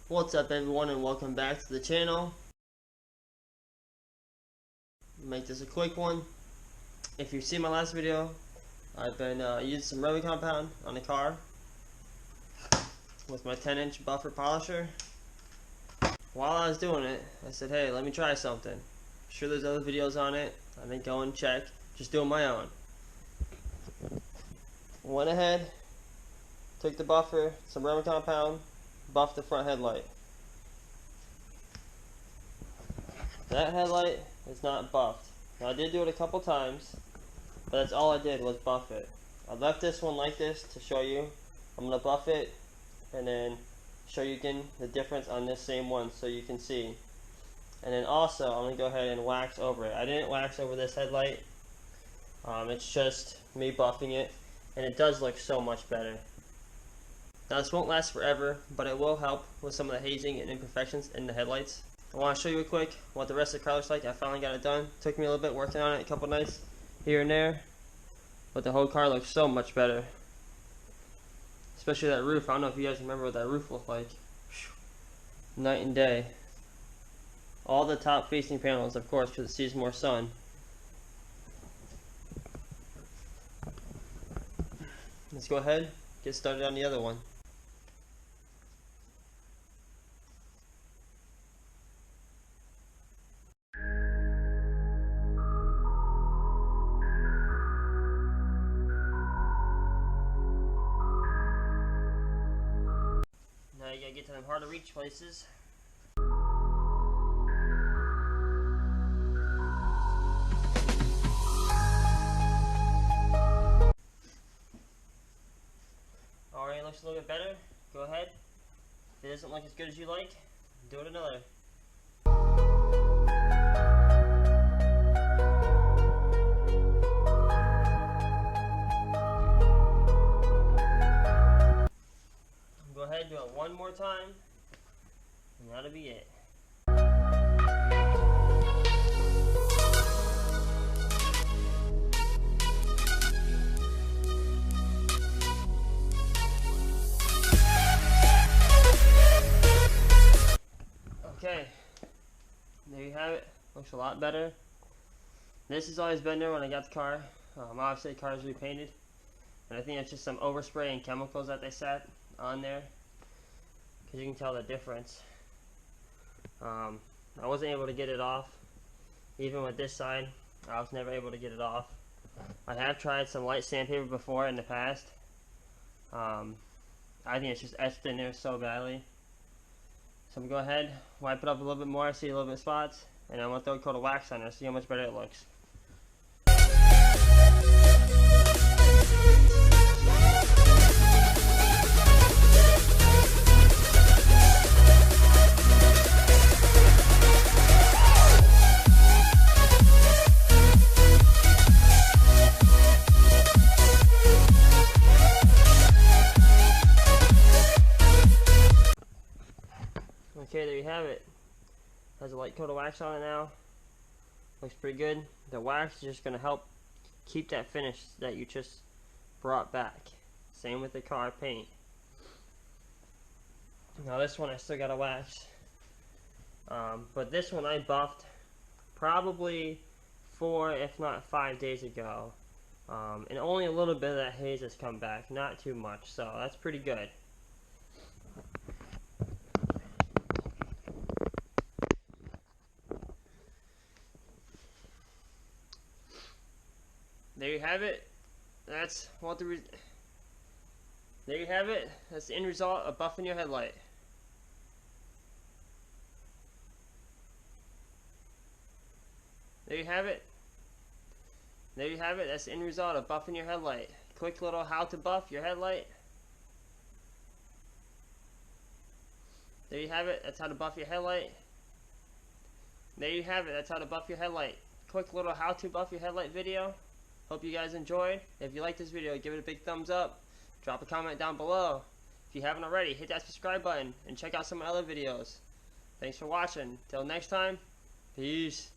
What's up everyone, and welcome back to the channel. Make this a quick one. If you've seen my last video, I've been using some rubbing compound on the car with my 10-inch buffer polisher. While I was doing it, I said, hey, let me try something. I'm sure there's other videos on it. I didn't go and check, just doing my own. Went ahead, took the buffer, some rubbing compound, buffed the front headlight. That headlight is not buffed. Now I did do it a couple times, but that's all I did was buff it. I left this one like this to show you. I'm going to buff it and then show you again the difference on this same one so you can see. And then also I'm going to go ahead and wax over it. I didn't wax over this headlight. It's just me buffing it, and it does look so much better. Now this won't last forever, but it will help with some of the hazing and imperfections in the headlights. I want to show you quick what the rest of the car looks like. I finally got it done. Took me a little bit working on it, a couple nights here and there, but the whole car looks so much better. Especially that roof. I don't know if you guys remember what that roof looked like. Night and day. All the top facing panels, of course, because it sees more sun. Let's go ahead, get started on the other one. Now you gotta get to them hard to reach places. Alright, looks a little bit better. Go ahead. If it doesn't look as good as you like, do it another. Go ahead, do it one more time, and that'll be it. Okay, there you have it. Looks a lot better. This has always been there when I got the car. Obviously the car is repainted, and I think it's just some overspray and chemicals that they set on there, because you can tell the difference. I wasn't able to get it off. Even with this side, I was never able to get it off. I have tried some light sandpaper before in the past. I think it's just etched in there so badly. So I'm going to go ahead, wipe it up a little bit more, see a little bit of spots, and I'm going to throw a coat of wax on there, see how much better it looks. Okay, there you have it. Has a light coat of wax on it now. Looks pretty good. The wax is just going to help keep that finish that you just brought back. Same with the car paint. Now this one I still got to wax. But this one I buffed probably 4 if not 5 days ago. And only a little bit of that haze has come back. Not too much. So that's pretty good. There you have it. That's what there you have it. That's the end result of buffing your headlight. There you have it. There you have it. That's the end result of buffing your headlight. Quick little how to buff your headlight. There you have it. That's how to buff your headlight. There you have it. That's how to buff your headlight. Quick little how to buff your headlight video. Hope you guys enjoyed. If you like this video, give it a big thumbs up. Drop a comment down below. If you haven't already, hit that subscribe button and check out some other videos. Thanks for watching. Till next time, peace.